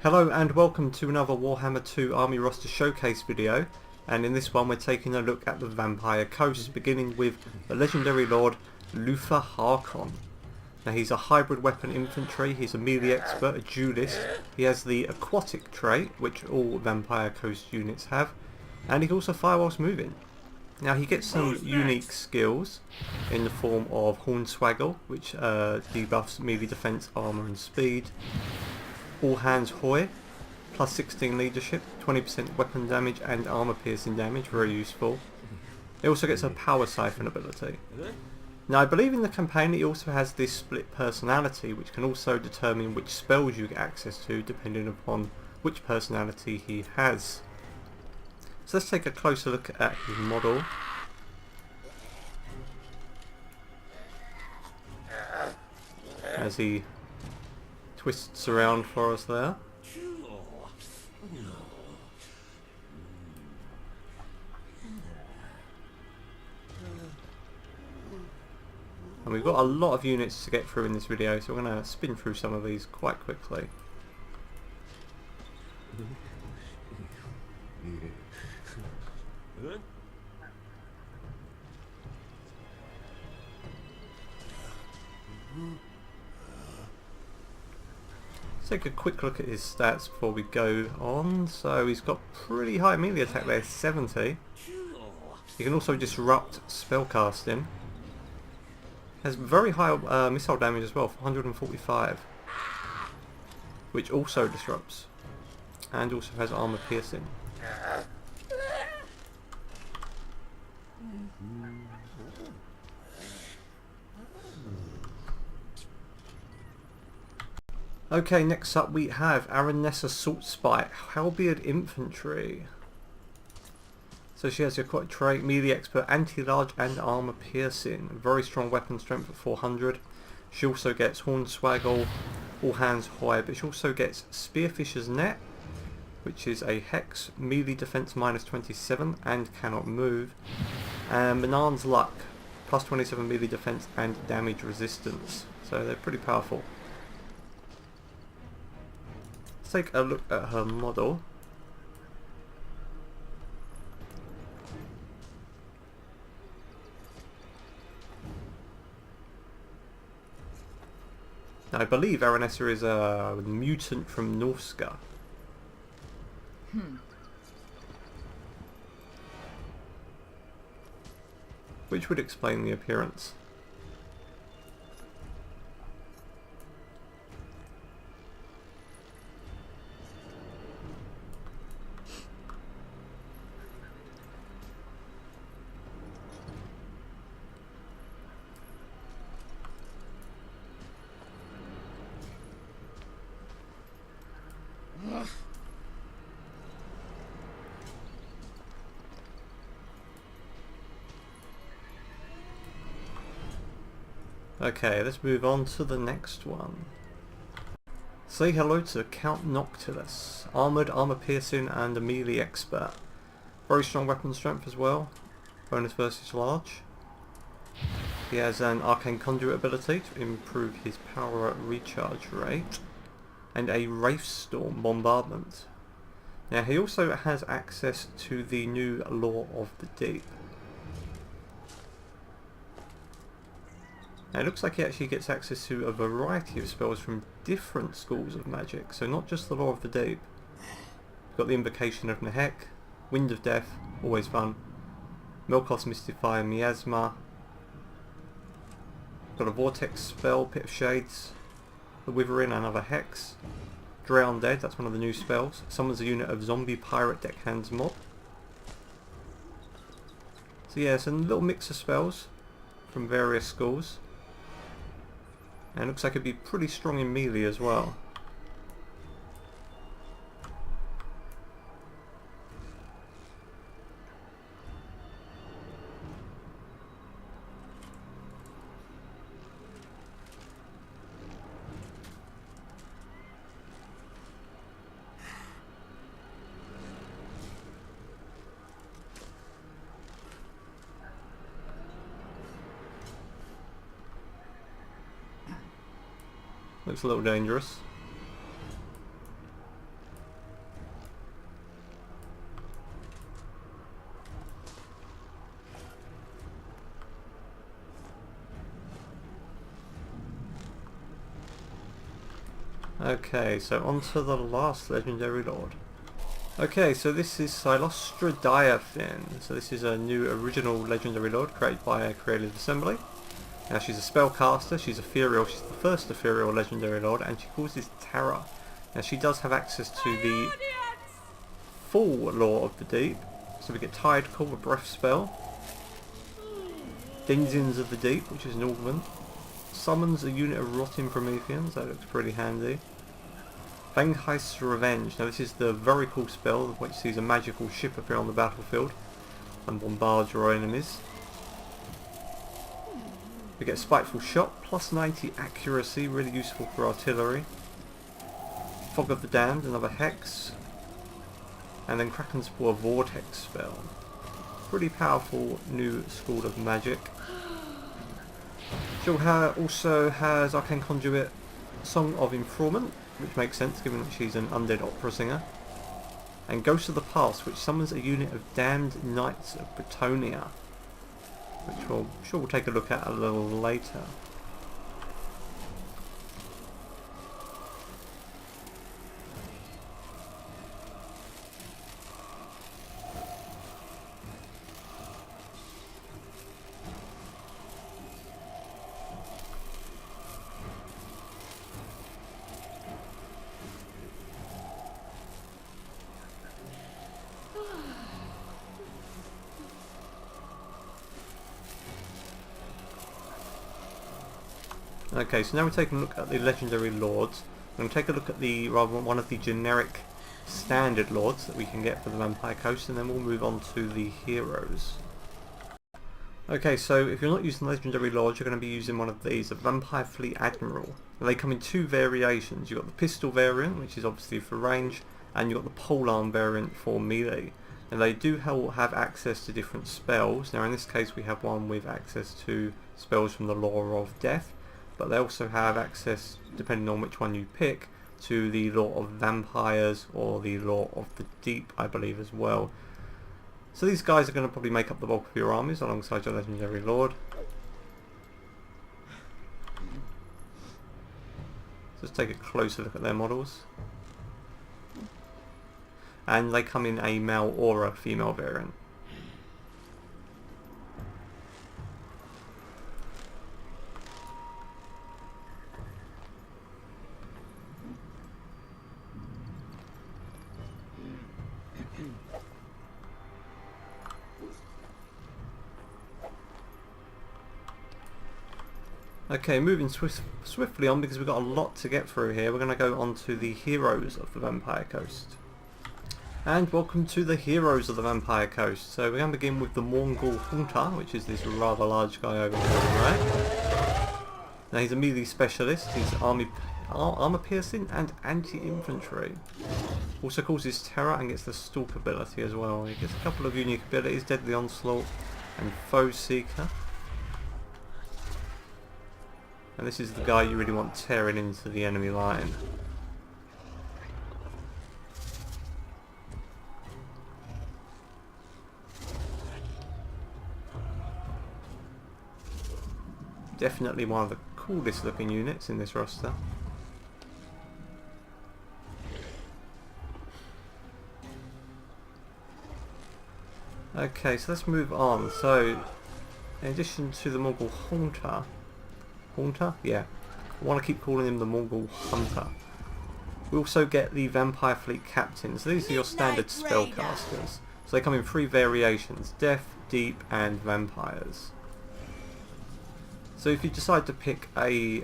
Hello and welcome to another Warhammer 2 Army Roster Showcase video, and in this one we're taking a look at the Vampire Coast, beginning with the legendary lord Luther Harkon. Now he's a hybrid weapon infantry, he's a melee expert, a duelist, he has the aquatic trait which all Vampire Coast units have, and he can also fire whilst moving. Now he gets some unique skills in the form of Hornswaggle, which debuffs melee defense, armor and speed. All Hands Hoy, plus 16 leadership, 20% weapon damage and armor piercing damage, very useful. He also gets a power siphon ability. Now I believe in the campaign he also has this split personality, which can also determine which spells you get access to depending upon which personality he has. So let's take a closer look at his model. As he twists around for us there. And we've got a lot of units to get through in this video, so we're going to spin through some of these quite quickly. Let's take a quick look at his stats before we go on. So he's got pretty high melee attack there, 70. He can also disrupt spellcasting. Has very high missile damage as well, 445, which also disrupts, and also has armor piercing. Okay, next up we have Aranessa Saltspike, Halberd Infantry. So she has the aquatic trait, melee expert, anti-large and armor piercing. Very strong weapon strength at 400. She also gets Hornswaggle, All Hands Hoy, but she also gets Spearfisher's Net, which is a hex, melee defense minus 27 and cannot move. And Manan's Luck, plus 27 melee defense and damage resistance. So they're pretty powerful. Let's take a look at her model. Now, I believe Aranessa is a mutant from Norska. Which would explain the appearance. Okay, let's move on to the next one. Say hello to Count Noctilus, armoured, armour piercing and a melee expert. Very strong weapon strength as well, bonus versus large. He has an arcane conduit ability to improve his power recharge rate, and a Wraithstorm bombardment. Now he also has access to the new Law of the Deep. Now it looks like he actually gets access to a variety of spells from different schools of magic, so not just the Law of the Deep. We've got the Invocation of Nehek, Wind of Death, always fun, Melkoth's Mystifier Miasma, got a Vortex spell, Pit of Shades, the Withering, another Hex, Drown Dead, that's one of the new spells, summons a unit of Zombie Pirate Deckhands mob. So yeah, it's a little mix of spells from various schools. And it looks like it'd be pretty strong in melee as well. Looks a little dangerous. Okay, so on to the last legendary lord. Okay, so this is Silostradiothyn. So this is a new original legendary lord created by a Creative Assembly. Now she's a spellcaster, she's ethereal, she's the first ethereal legendary lord, and she causes terror. Now she does have access to the full Law of the Deep. So we get Tide Call, a breath spell. Denizens of the Deep, which is an augment. Summons a unit of rotting Prometheans, that looks pretty handy. Vangheist's Revenge. Now this is the very cool spell which sees a magical ship appear on the battlefield and bombards your enemies. We get Spiteful Shot, plus 90 accuracy, really useful for artillery. Fog of the Damned, another hex. And then Kraken's Spore, Vortex spell. Pretty powerful new school of magic. She also has Arcane Conduit, Song of Informant, which makes sense given that she's an undead opera singer. And Ghost of the Past, which summons a unit of Damned Knights of Bretonia, which we'll take a look at a little later. Okay, so now we're taking a look at the legendary lords. We're going to take a look at one of the generic standard lords that we can get for the Vampire Coast, and then we'll move on to the heroes. Okay, so if you're not using legendary lords, you're going to be using one of these, a Vampire Fleet Admiral. Now, they come in two variations. You've got the pistol variant, which is obviously for range, and you've got the polearm variant for melee. And they do have access to different spells. Now in this case we have one with access to spells from the Law of Death, but they also have access, depending on which one you pick, to the Law of Vampires or the Law of the Deep, I believe, as well. So these guys are going to probably make up the bulk of your armies alongside your legendary lord. Let's take a closer look at their models. And they come in a male or a female variant. Okay, moving swiftly on because we've got a lot to get through here. We're going to go on to the heroes of the Vampire Coast. And welcome to the heroes of the Vampire Coast. So we're going to begin with the Mongol Hunter, which is this rather large guy over here, right? Now he's a melee specialist. He's armor piercing and anti-infantry. Also causes terror and gets the stalk ability as well. He gets a couple of unique abilities, Deadly Onslaught and Foe Seeker. And this is the guy you really want tearing into the enemy line. Definitely one of the coolest looking units in this roster. Okay, so let's move on. So, in addition to the Mongol Hunter? Yeah. I want to keep calling him the Mongol Hunter. We also get the Vampire Fleet Captains. So these are your standard spellcasters. So they come in three variations: Death, Deep and Vampires. So if you decide to pick a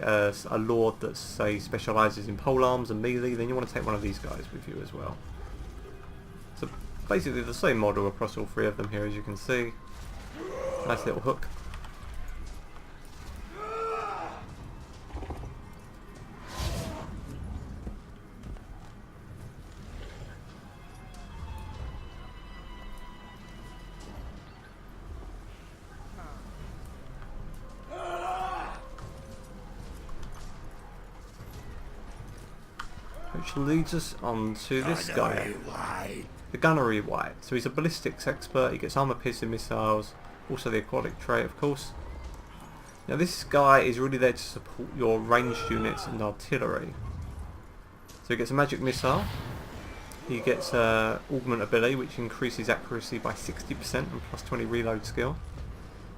lord that, say, specialises in polearms and melee, then you want to take one of these guys with you as well. So basically the same model across all three of them here, as you can see. Nice little hook. Which leads us on to this guy, the Gunnery Wight. So he's a ballistics expert, he gets armor piercing missiles, also the aquatic trait of course. Now this guy is really there to support your ranged units and artillery. So he gets a magic missile. He gets augment ability, which increases accuracy by 60% and plus 20 reload skill.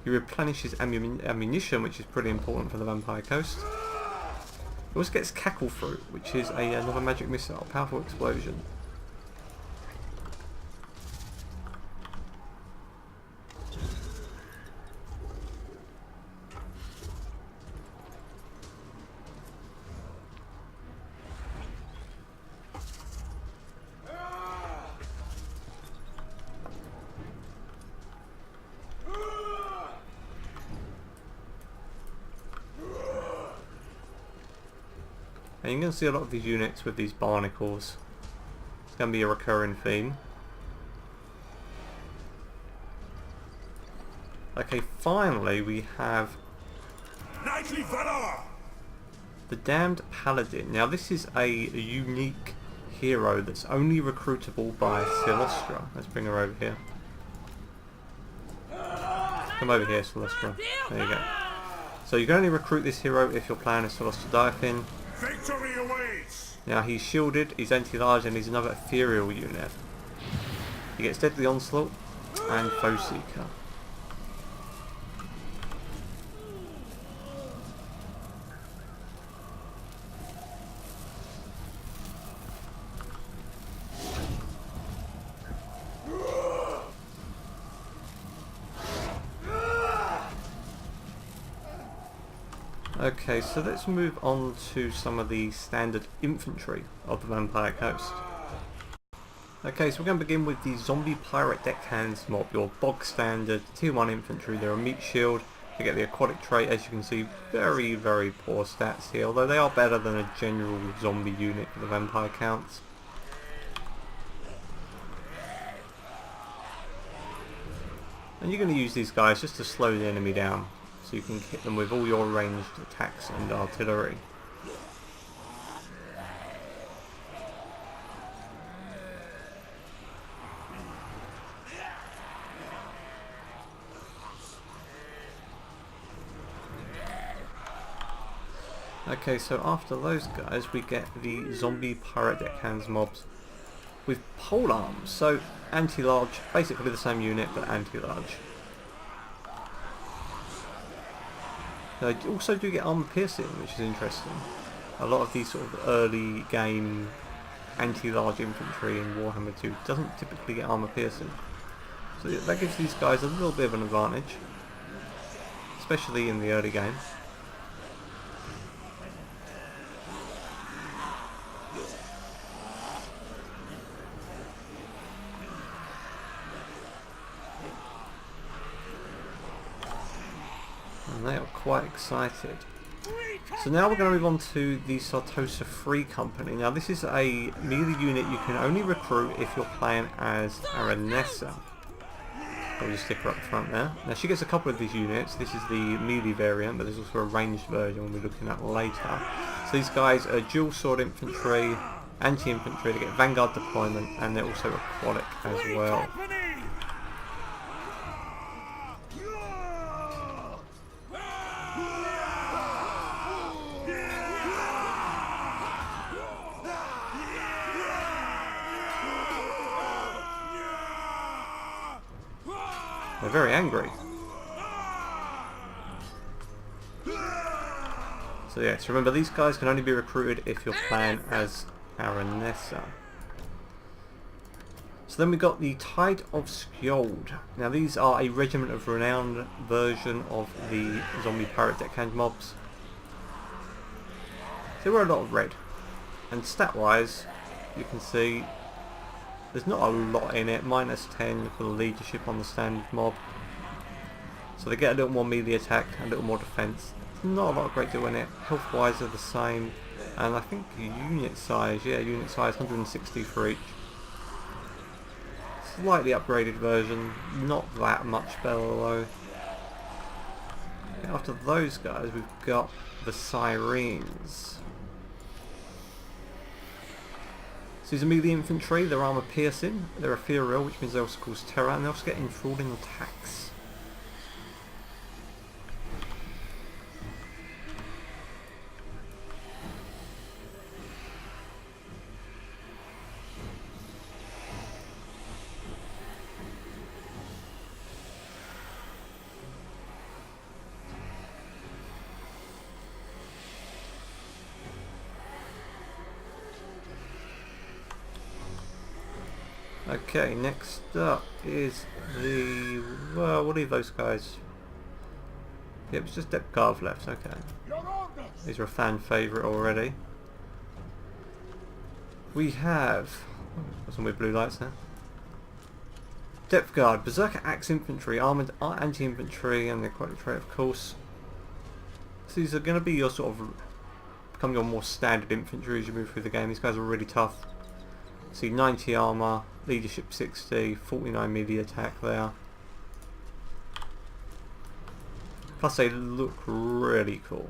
He replenishes ammunition, which is pretty important for the Vampire Coast. He also gets Cackle Fruit, which is another magic missile, powerful explosion. And you're going to see a lot of these units with these barnacles. It's going to be a recurring theme. Okay, finally we have Knightly valor! the Damned Paladin. Now this is a unique hero that's only recruitable by Celestra. Let's bring her over here. Come over here, Celestra. There you go. So you can only recruit this hero if you're playing a Celestra Diaphin. Victory awaits! Now he's shielded, he's anti-large, and he's another ethereal unit. He gets Deadly Onslaught and Foe Seeker. Okay, so let's move on to some of the standard infantry of the Vampire Coast. Okay, so we're going to begin with the Zombie Pirate Deckhands mob, your bog standard tier 1 infantry. They're a meat shield, they get the aquatic trait. As you can see, very, very poor stats here, although they are better than a general zombie unit for the Vampire counts. And you're going to use these guys just to slow the enemy down, so you can hit them with all your ranged attacks and artillery. Okay, so after those guys we get the Zombie Pirate Deckhands mobs with pole arms, so anti-large, basically the same unit but anti-large. They also do get armor piercing, which is interesting. A lot of these sort of early game anti-large infantry in Warhammer 2 doesn't typically get armor piercing. So that gives these guys a little bit of an advantage, especially in the early game. And they are quite excited. So now we're going to move on to the Sartosa Free Company. Now this is a melee unit you can only recruit if you're playing as Aranessa. I'll just stick her up front there. Now she gets a couple of these units. This is the melee variant, but there's also a ranged version we'll be looking at later. So these guys are dual sword infantry, anti-infantry, they get vanguard deployment, and they're also aquatic as well. They're very angry. So yes, remember these guys can only be recruited if you're playing as Aranessa. So then we got the Tide of Skjold. Now these are a regiment of renowned version of the Zombie Pirate Deckhand mobs. They wear a lot of red. And stat wise, you can see there's not a lot in it, -10 for the leadership on the standard mob. So they get a little more melee attack, a little more defense. There's not a lot of great deal in it. Health wise they're the same. And I think unit size, yeah, unit size 160 for each. Slightly upgraded version, not that much better though. After those guys we've got the Sirens. So these are melee infantry, they're armor piercing, they're ethereal, which means they also cause terror, and they also get enthralling attacks. Okay, next up is the... well, what are those guys? Yep, it's just Depth Guard left, okay. These are a fan favourite already. We have... got some weird blue lights now. Depth Guard, Berserker Axe Infantry, Armoured Anti-Infantry, and the Aquatic Trait, of course. So these are going to be your sort of... become your more standard infantry as you move through the game. These guys are really tough. See, 90 armour, leadership 60, 49 melee attack there. Plus they look really cool.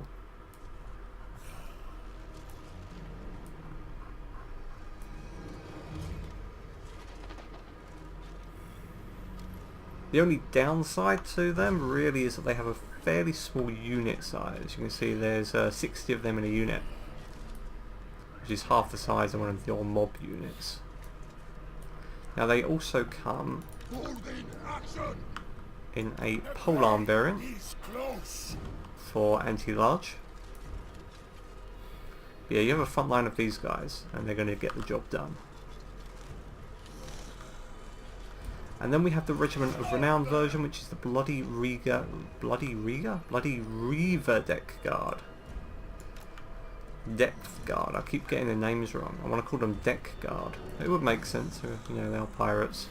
The only downside to them really is that they have a fairly small unit size. You can see there's 60 of them in a unit, which is half the size of one of your mob units. Now they also come in a polearm variant for anti-large. But yeah, you have a front line of these guys and they're going to get the job done. And then we have the Regiment of Renown version, which is the Bloody Reaver Deck Guard. Depth Guard. I keep getting the names wrong. I want to call them Deck Guard. It would make sense, you know, they are pirates.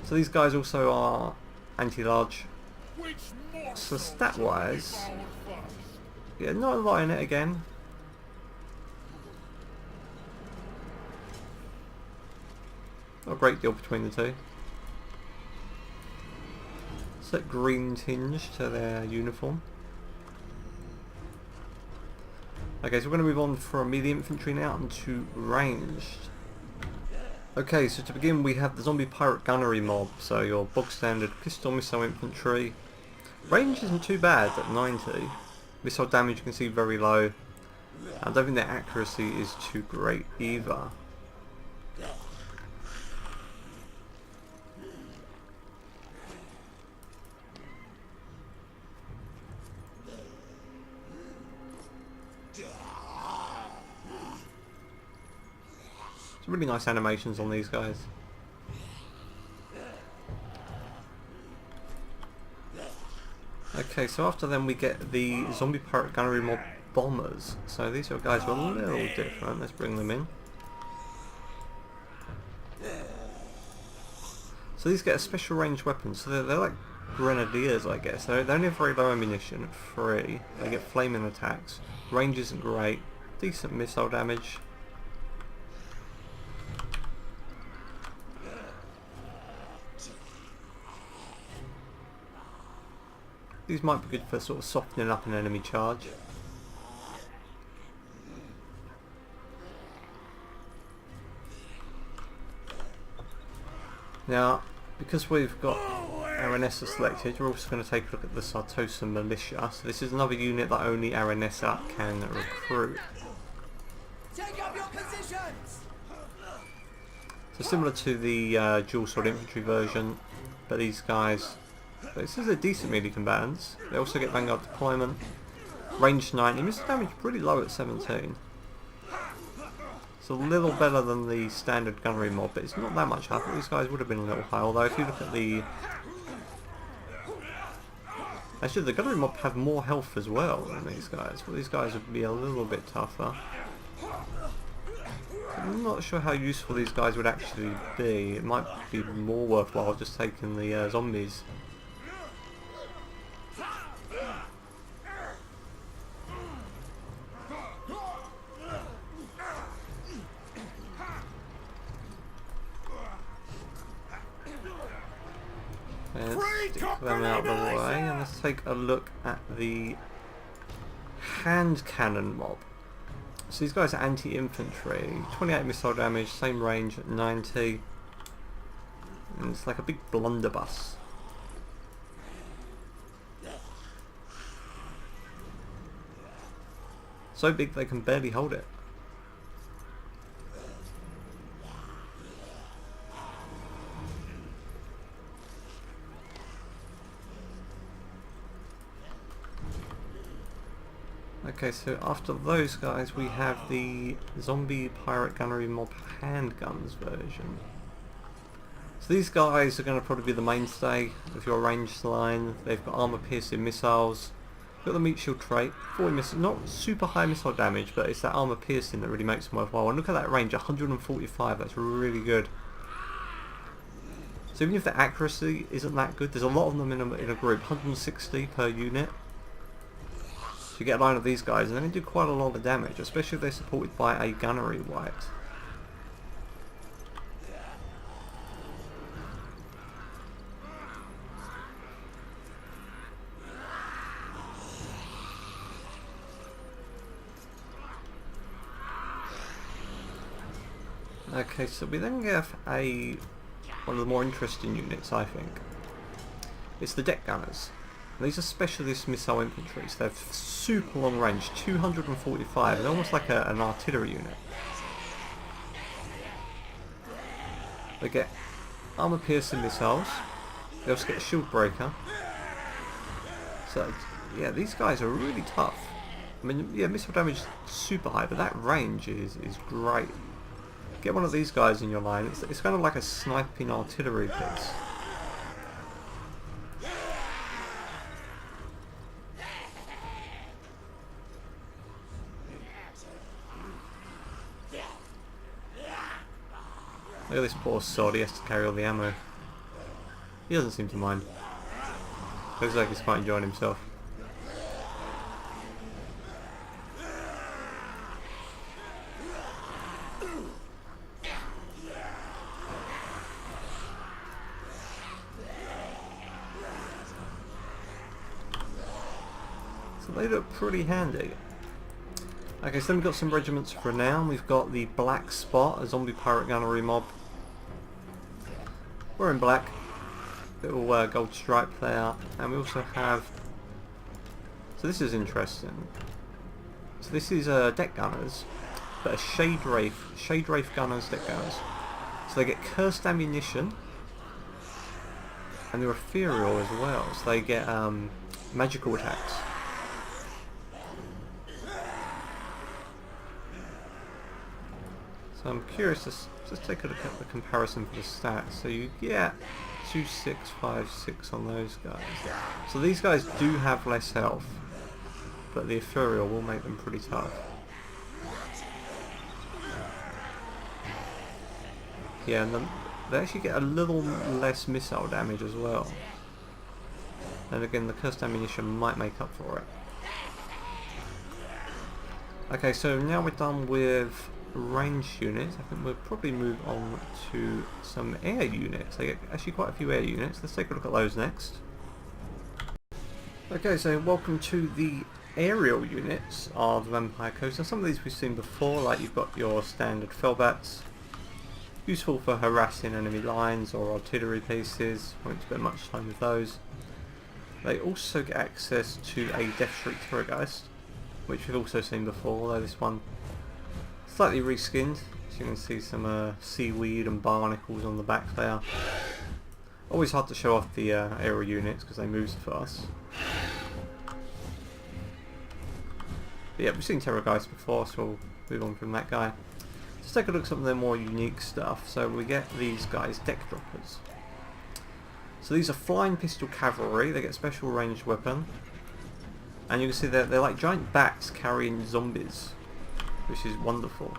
So these guys also are anti-large. So stat-wise, yeah, not a lot in it again. Not a great deal between the two. Set green tinge to their uniform. Okay, so we're going to move on from melee infantry now into ranged. Okay, so to begin we have the zombie pirate gunnery mob, so your bog standard pistol missile infantry. Range isn't too bad at 90. Missile damage you can see very low. I don't think their accuracy is too great either. Some really nice animations on these guys. Okay, so after them we get the zombie pirate gunnery mob bombers. So these are guys who are a little different. Let's bring them in. So these get a special range weapon. So they're like grenadiers, I guess. They only have very low ammunition at 3. They get flaming attacks. Range isn't great. Decent missile damage. These might be good for sort of softening up an enemy charge. Now, because we've got Aranessa selected, we're also going to take a look at the Sartosa Militia. So this is another unit that only Aranessa can recruit. Take up your positions! So similar to the dual sword infantry version, but these guys... this is a decent melee combatants. They also get Vanguard deployment. Range 90. Missile damage pretty low at 17. It's a little better than the standard gunnery mob, but it's not that much up. These guys would have been a little high, although if you look at the... actually, the gunnery mob have more health as well than these guys, but these guys would be a little bit tougher. I'm not sure how useful these guys would actually be. It might be more worthwhile just taking the zombies. Let's stick them out of the way and let's take a look at the hand cannon mob. So these guys are anti-infantry, 28 missile damage, same range at 90, and it's like a big blunderbuss. So big they can barely hold it. Okay, so after those guys we have the Zombie Pirate Gunnery Mob handguns version. So these guys are going to probably be the mainstay of your ranged line. They've got armor piercing missiles, got the meat shield trait, 40 missiles, not super high missile damage, but it's that armor piercing that really makes them worthwhile. And look at that range, 145, that's really good. So even if the accuracy isn't that good, there's a lot of them in a group, 160 per unit. So you get a line of these guys and they do quite a lot of damage, especially if they're supported by a gunnery wight. Okay, so we then get one of the more interesting units, I think. It's the deck gunners. These are specialist missile infantry, so they have super long range, 245, and almost like an artillery unit. They get armor piercing missiles, they also get a shield breaker. So yeah, these guys are really tough. I mean, yeah, missile damage is super high, but that range is great. Get one of these guys in your line, it's kind of like a sniping artillery piece. Look at this poor sod, he has to carry all the ammo. He doesn't seem to mind. Looks like he's quite enjoying himself. So they look pretty handy. Okay, so then we've got some regiments for now. We've got the Black Spot, a zombie pirate gunnery mob. We're in black. Little gold stripe there. And we also have... So this is interesting. So this is deck gunners, but a Shade Wraith gunners, deck gunners. So they get cursed ammunition. And they're ethereal as well, so they get magical attacks. So I'm curious, just take a look at the comparison for the stats. So you get 2, 6, 5, 6 on those guys. So these guys do have less health, but the ethereal will make them pretty tough. Yeah, and they actually get a little less missile damage as well. And again, the cursed ammunition might make up for it. Okay, so now we're done with ranged units. I think we'll probably move on to some air units. They get actually quite a few air units. Let's take a look at those next. Okay, so welcome to the aerial units of Vampire Coast. Now some of these we've seen before, like you've got your standard Felbats, useful for harassing enemy lines or artillery pieces. Won't spend much time with those. They also get access to a Death Shriek Terrorgeist, which we've also seen before, although this one slightly reskinned. So you can see some seaweed and barnacles on the back there. Always hard to show off the aerial units because they move so fast. But yeah, we've seen Terrorgeist before, so we'll move on from that guy. Let's take a look at some of their more unique stuff. So we get these guys, Deck Droppers. So these are Flying Pistol Cavalry. They get special ranged weapon. And you can see they're like giant bats carrying zombies, which is wonderful.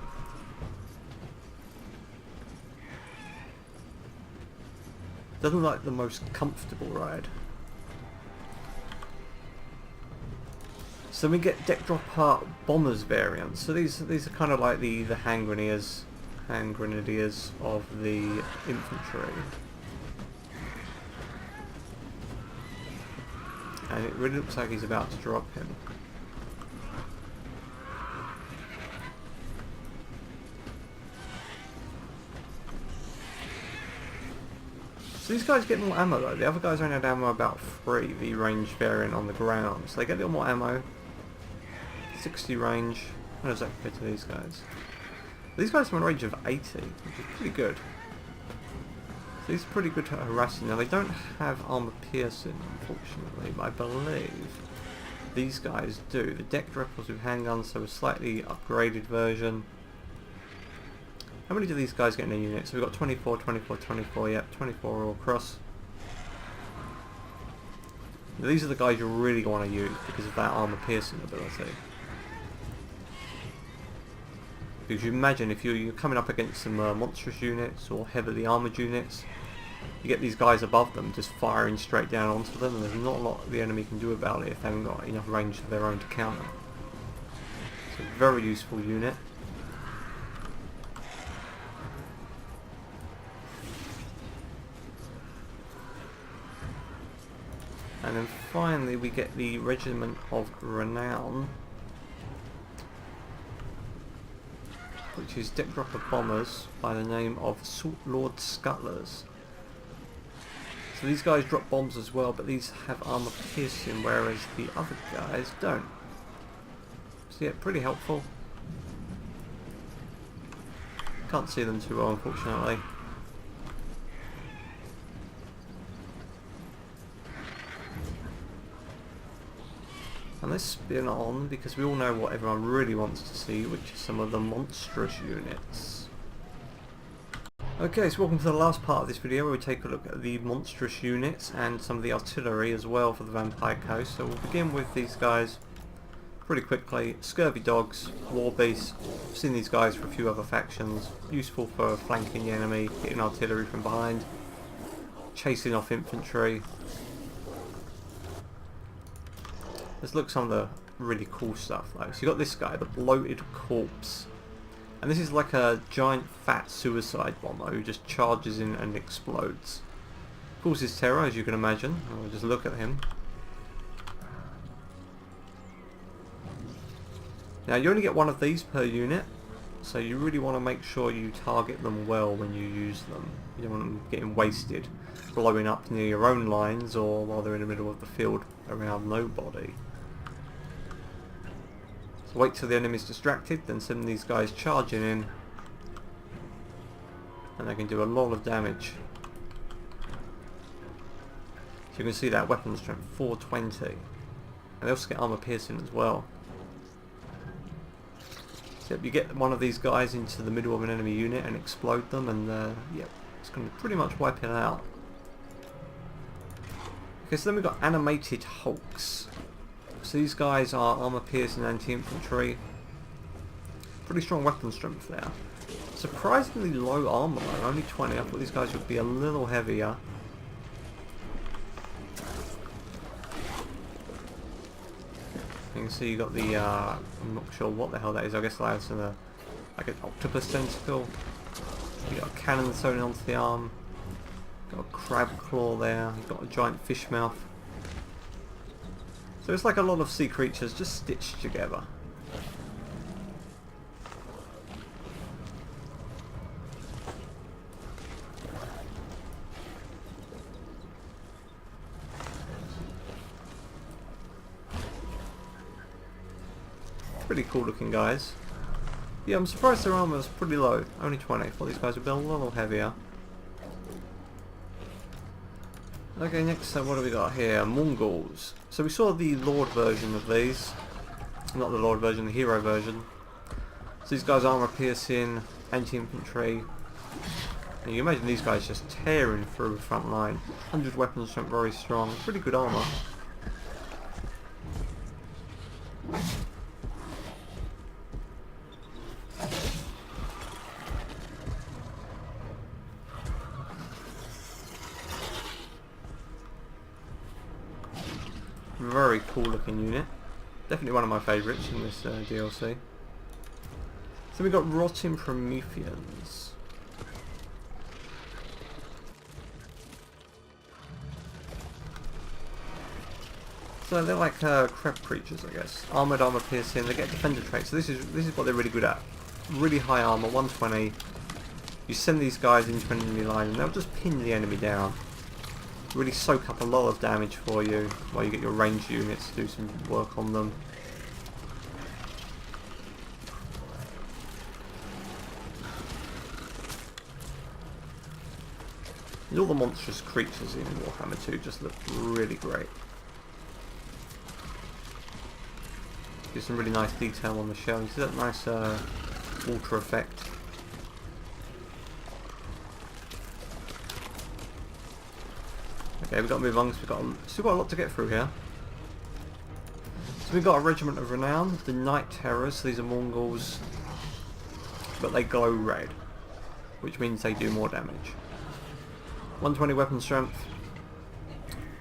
Doesn't look like the most comfortable ride. So we get Deck Dropper Bombers variants. So these are kind of like the hand grenadiers of the infantry. And it really looks like he's about to drop him. So these guys get more ammo though. The other guys only had ammo about 3, the range variant on the ground. So they get a little more ammo. 60 range. How does that compare to these guys? These guys have a range of 80, which is pretty good. So these are pretty good at harassing. Now they don't have armor piercing, unfortunately, but I believe these guys do. The decked rifles with handguns, so a slightly upgraded version. How many do these guys get in a unit? So we've got 24, 24, 24, yep, 24 all across. Now these are the guys you really want to use because of that armor piercing ability. Because you imagine if you're coming up against some monstrous units or heavily armoured units, you get these guys above them just firing straight down onto them, and there's not a lot the enemy can do about it if they haven't got enough range of their own to counter. It's a very useful unit. And then finally we get the Regiment of Renown, which is deck dropper bombers by the name of Salt Lord Scuttlers. So these guys drop bombs as well, but these have armor piercing, whereas the other guys don't. So yeah, pretty helpful. Can't see them too well, unfortunately. And let's spin on, because we all know what everyone really wants to see, which is some of the monstrous units. Okay, so welcome to the last part of this video where we take a look at the monstrous units and some of the artillery as well for the Vampire Coast. So we'll begin with these guys pretty quickly. Scurvy Dogs, War Beasts. I've seen these guys for a few other factions. Useful for flanking the enemy, hitting artillery from behind, chasing off infantry. Let's look at some of the really cool stuff though. So you got this guy, the Bloated Corpse. And this is like a giant fat suicide bomber who just charges in and explodes. Causes terror, as you can imagine. We'll just look at him. Now you only get one of these per unit, so you really want to make sure you target them well when you use them. You don't want them getting wasted, blowing up near your own lines or while they're in the middle of the field around nobody. So wait till the enemy's distracted, then send these guys charging in, and they can do a lot of damage. So you can see that weapon strength 420, and they also get armor piercing as well. So you get one of these guys into the middle of an enemy unit and explode them, and yep, it's going to pretty much wipe it out. Okay, so then we've got animated hulks. So these guys are armor piercing anti-infantry. Pretty strong weapon strength there. Surprisingly low armor though, only 20. I thought these guys would be a little heavier. You can see you got the, I'm not sure what the hell that is. I guess that's like an octopus tentacle. You got a cannon sewn onto the arm. Got a crab claw there. You've got a giant fish mouth. So it's like a lot of sea creatures just stitched together. Pretty cool looking guys. Yeah, I'm surprised their armor is pretty low. Only 20. I thought these guys would be a little heavier. Okay, next what do we got here? Mongols. So we saw the Lord version of these. Not the Lord version, the Hero version. So these guys armor piercing, anti-infantry. And you imagine these guys just tearing through the front line. 100 weapon strength, very strong. Pretty good armor. Very cool looking unit. Definitely one of my favourites in this DLC. So we got Rotting Prometheans. So they're like crab creatures, I guess. Armoured, armour piercing. They get defender traits. So this is what they're really good at. Really high armour, 120. You send these guys into an enemy line and they'll just pin the enemy down. Really soak up a lot of damage for you while you get your ranged units to do some work on them. And all the monstrous creatures in Warhammer 2 just look really great. Gives some really nice detail on the shell. You see that nice water effect. Okay, we've got to move on because we've still got a lot to get through here. So we've got a regiment of renown, the Night Terrors. These are Mongols, but they glow red, which means they do more damage. 120 weapon strength.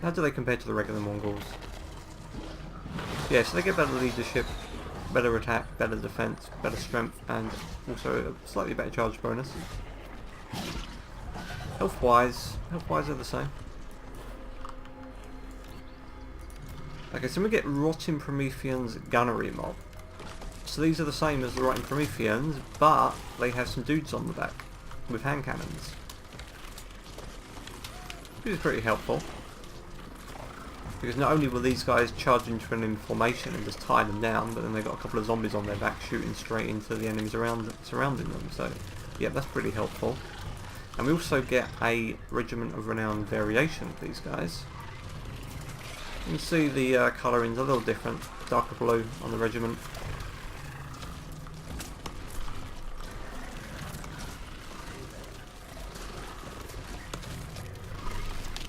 How do they compare to the regular Mongols? Yeah, so they get better leadership, better attack, better defense, better strength, and also a slightly better charge bonus. Health-wise they're the same. Okay, so we get Rotting Prometheans Gunnery Mob. So these are the same as the Rotting Prometheans, but they have some dudes on the back with hand cannons, which is pretty helpful. Because not only will these guys charge into an formation and just tie them down, but then they've got a couple of zombies on their back shooting straight into the enemies surrounding them. So, yeah, that's pretty helpful. And we also get a Regiment of Renown variation of these guys. You can see the colouring's a little different, darker blue on the regiment.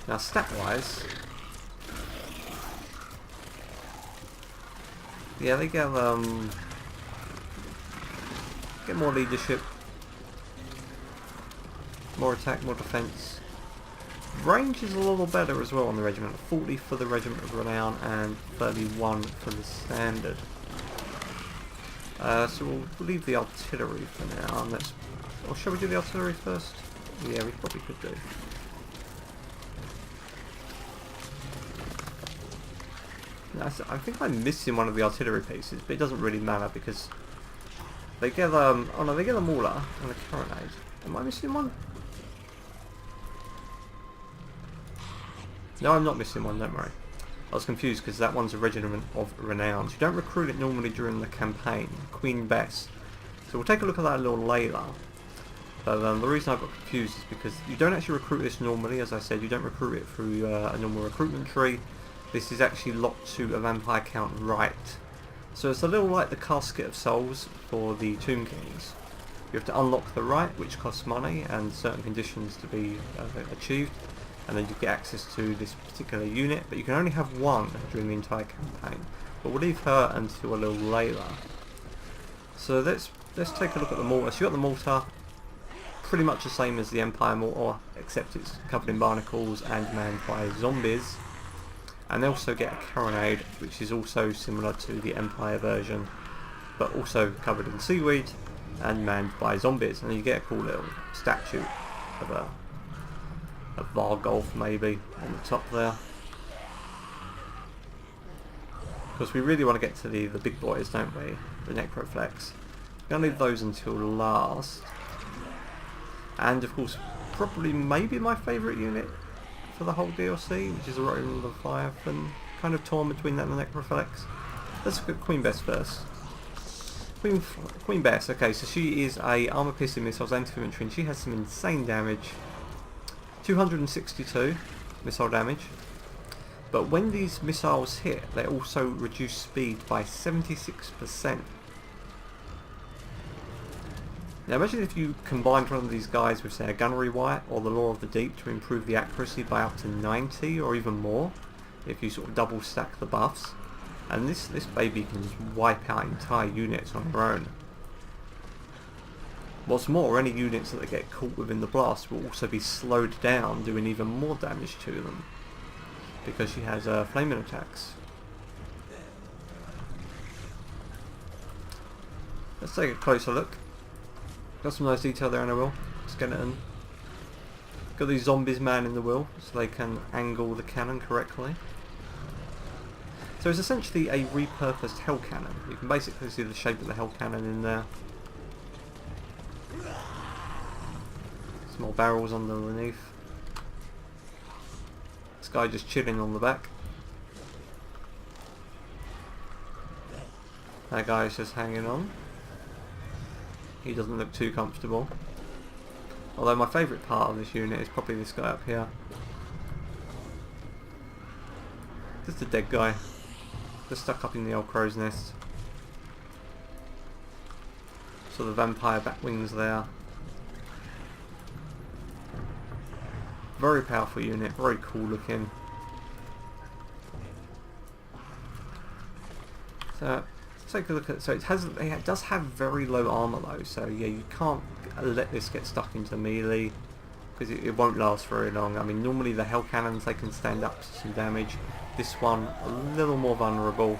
Now, stat-wise, yeah, they get more leadership, more attack, more defense. Range is a little better as well on the regiment. 40 for the Regiment of Renown and 31 for the standard. So we'll leave the artillery for now. Or shall we do the artillery first? Yeah, we probably could do. I think I'm missing one of the artillery pieces, but it doesn't really matter because they get oh no, they get a mauler and a carronade. Am I missing one? No, I'm not missing one, don't worry. I was confused because that one's a Regiment of Renown. You don't recruit it normally during the campaign. Queen Bess. So we'll take a look at that a little later. But the reason I got confused is because you don't actually recruit this normally. As I said, you don't recruit it through a normal recruitment tree. This is actually locked to a vampire count right. So it's a little like the Casket of Souls for the Tomb Kings. You have to unlock the right, which costs money and certain conditions to be achieved, and then you get access to this particular unit, but you can only have one during the entire campaign. But we'll leave her until a little later. So let's take a look at the mortar. So you got the mortar, pretty much the same as the Empire mortar, except it's covered in barnacles and manned by zombies. And they also get a carronade, which is also similar to the Empire version, but also covered in seaweed and manned by zombies. And you get a cool little statue of a Vargolf maybe on the top there. Because we really want to get to the big boys, don't we? The Necroflex. We're going to leave those until last. And of course, probably maybe my favourite unit for the whole DLC, which is the Rotting Leviathan. Kind of torn between that and the Necroflex. Let's look at Queen Bess first. Queen Bess, okay, so she is a armor-piercing missiles anti-infantry, and she has some insane damage. 262 missile damage. But when these missiles hit, they also reduce speed by 76%. Now imagine if you combined one of these guys with, say, a Gunnery Wight or the Law of the Deep to improve the accuracy by up to 90 or even more, if you sort of double stack the buffs. And this baby can just wipe out entire units on her own. What's more, any units that get caught within the blast will also be slowed down, doing even more damage to them, because she has flaming attacks. Let's take a closer look. Got some nice detail there in the wheel. Skeleton. Got these zombies manning the wheel so they can angle the cannon correctly. So it's essentially a repurposed hell cannon. You can basically see the shape of the hell cannon in there. Small barrels underneath. This guy just chilling on the back. That guy's just hanging on. He doesn't look too comfortable. Although my favourite part of this unit is probably this guy up here. Just a dead guy. Just stuck up in the old crow's nest. So the vampire bat wings there. Very powerful unit, very cool looking. So let's take a look at. So it does have very low armor though. So yeah, you can't let this get stuck into melee because it won't last very long. I mean, normally the hell cannons, they can stand up to some damage. This one a little more vulnerable.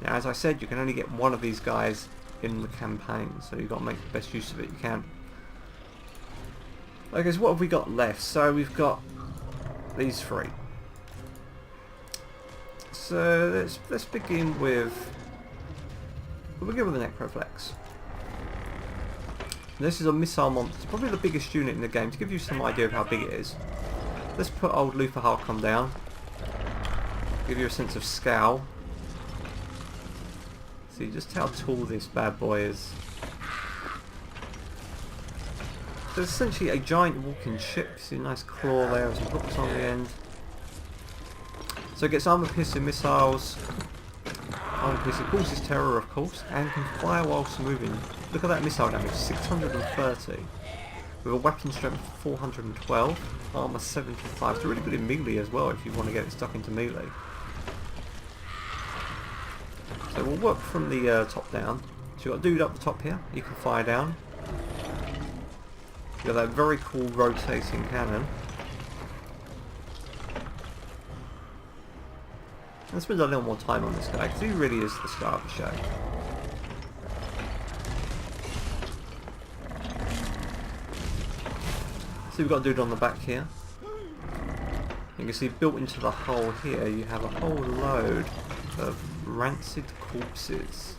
Now, as I said, you can only get one of these guys in the campaign, so you've got to make the best use of it you can. Okay, so what have we got left? So we've got these three. So let's begin with the Necroflex. This is a missile monster. It's probably the biggest unit in the game. To give you some idea of how big it is, let's put old Luther Harkon down. Give you a sense of scale. See just how tall this bad boy is. So it's essentially a giant walking ship. See a nice claw there with some hooks on the end. So it gets armor piercing missiles, armor piercing, causes terror of course, and can fire whilst moving. Look at that missile damage, 630. With a weapon strength of 412, armor 75. It's really good in melee as well if you want to get it stuck into melee. So we'll work from the top down. So you've got a dude up the top here, you can fire down. You've got that very cool rotating cannon. Let's spend a little more time on this guy, because he really is the star of the show. So we've got a dude on the back here. You can see built into the hull here you have a whole load of rancid corpses.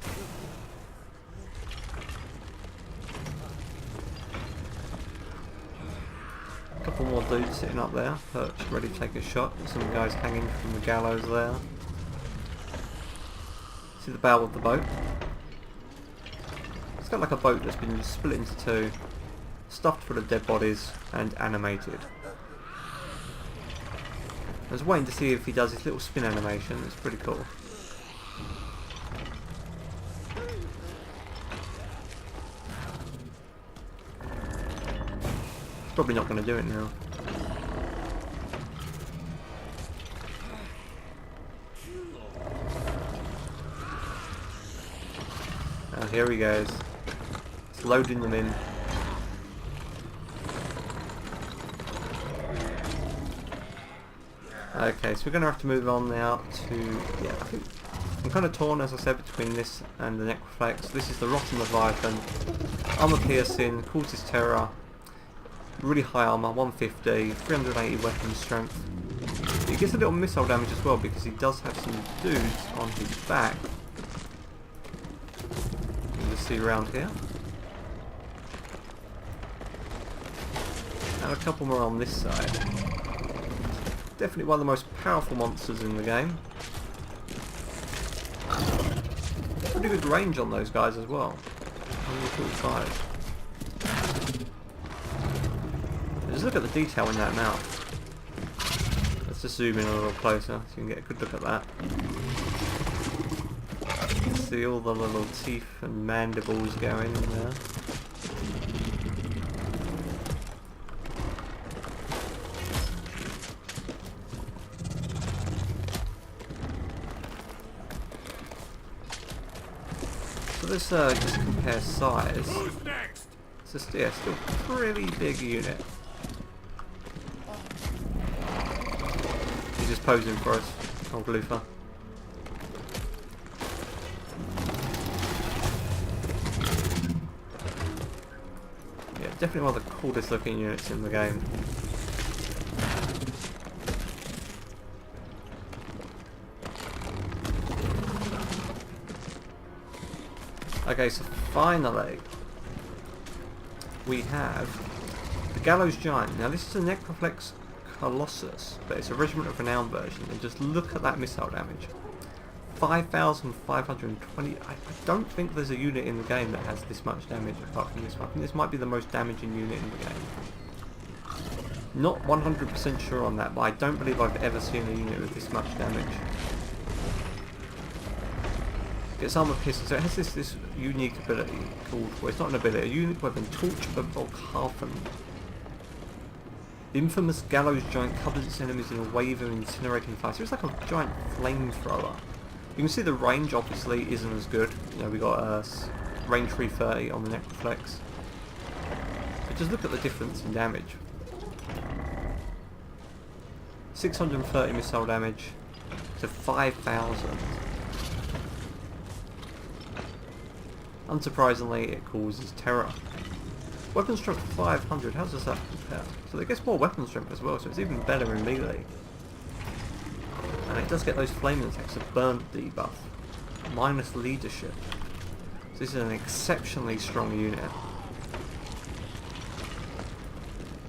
A couple more dudes sitting up there, perched, ready to take a shot. Some guys hanging from the gallows there. See the bow of the boat? It's got like a boat that's been split into two, stuffed full of dead bodies, and animated. I was waiting to see if he does his little spin animation. It's pretty cool. Probably not going to do it now. Oh, here he goes. It's loading them in. Okay, so we're going to have to move on now to... Yeah, I think I'm kind of torn, as I said, between this and the Necroflex. This is the Rotten Leviathan. Armor piercing, causes terror. Really high armor, 150, 380 weapon strength. He gets a little missile damage as well because he does have some dudes on his back. You can see around here. And a couple more on this side. Definitely one of the most powerful monsters in the game. Pretty good range on those guys as well. 145. Just look at the detail in that mouth. Let's just zoom in a little closer so you can get a good look at that. You can see all the little teeth and mandibles going in there. So let's just compare size. Who's next? It's just, yeah, still a pretty big unit. He's just posing for us, old Luther. Yeah, definitely one of the coolest looking units in the game. Okay, so finally we have the Gallows Giant. Now this is a Necroflex Colossus, but it's a Regiment of Renown version, and just look at that missile damage. 5,520. I don't think there's a unit in the game that has this much damage apart from this one. I think this might be the most damaging unit in the game. Not 100% sure on that, but I don't believe I've ever seen a unit with this much damage. Gets armor piercing, so it has this unique ability called, well, it's not an ability, a unique weapon, Torch of Volkhafen. The infamous gallows giant covers its enemies in a wave of incinerating fire, so it's like a giant flamethrower. You can see the range obviously isn't as good. You know, we got range 330 on the neck reflex. But just look at the difference in damage. 630 missile damage to 5,000. Unsurprisingly, it causes terror. Weapon strength 500, how does that compare? So it gets more weapon strength as well, so it's even better in melee. And it does get those flaming attacks, a burnt debuff, minus leadership. So this is an exceptionally strong unit.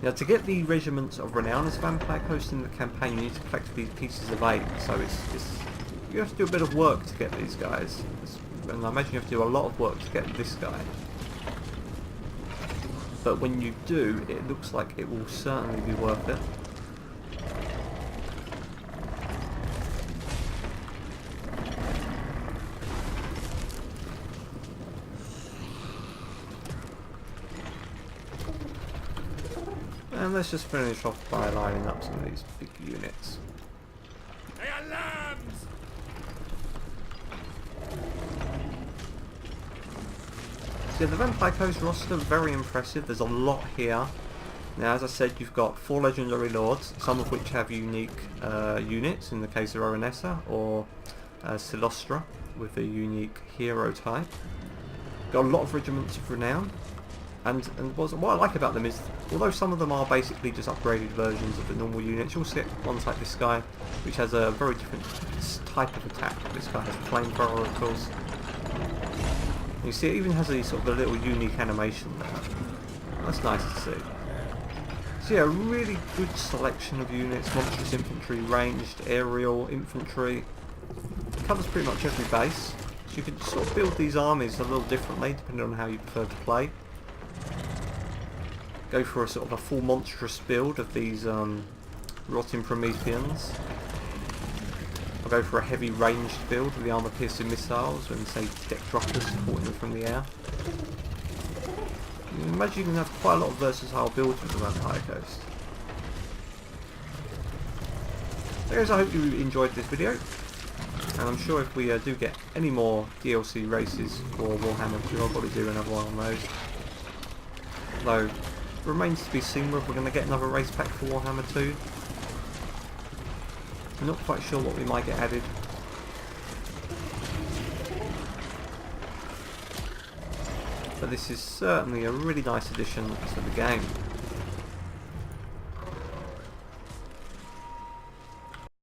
Now to get the Regiments of Renown as Vampire Coast in the campaign, you need to collect these pieces of 8, so it's you have to do a bit of work to get these guys. And I imagine you have to do a lot of work to get this guy. But when you do, it looks like it will certainly be worth it. And let's just finish off by lining up some of these big units. They are lambs! So yeah, the Vampire Coast roster, very impressive. There's a lot here. Now, as I said, you've got 4 Legendary Lords, some of which have unique units, in the case of Oronessa, or Silostra, with a unique hero type. Got a lot of Regiments of Renown. And what I like about them is, although some of them are basically just upgraded versions of the normal units, you'll see ones like this guy, which has a very different type of attack. This guy has flamethrower, of course. And you see it even has a sort of a little unique animation there. That's nice to see. So yeah, a really good selection of units, monstrous infantry, ranged, aerial, infantry. Covers pretty much every base. So you can sort of build these armies a little differently, depending on how you prefer to play. Go for a sort of a full monstrous build of these rotting Prometheans. I'll go for a heavy ranged build with the armor piercing missiles and say deck droppers supporting them from the air. You can imagine you can have quite a lot of versatile builds with the Vampire Coast. So guys, I hope you enjoyed this video, and I'm sure if we do get any more DLC races for Warhammer 2, I'll probably do another one on those. Though, remains to be seen whether we're going to get another race pack for Warhammer 2. I'm not quite sure what we might get added. But this is certainly a really nice addition to the game.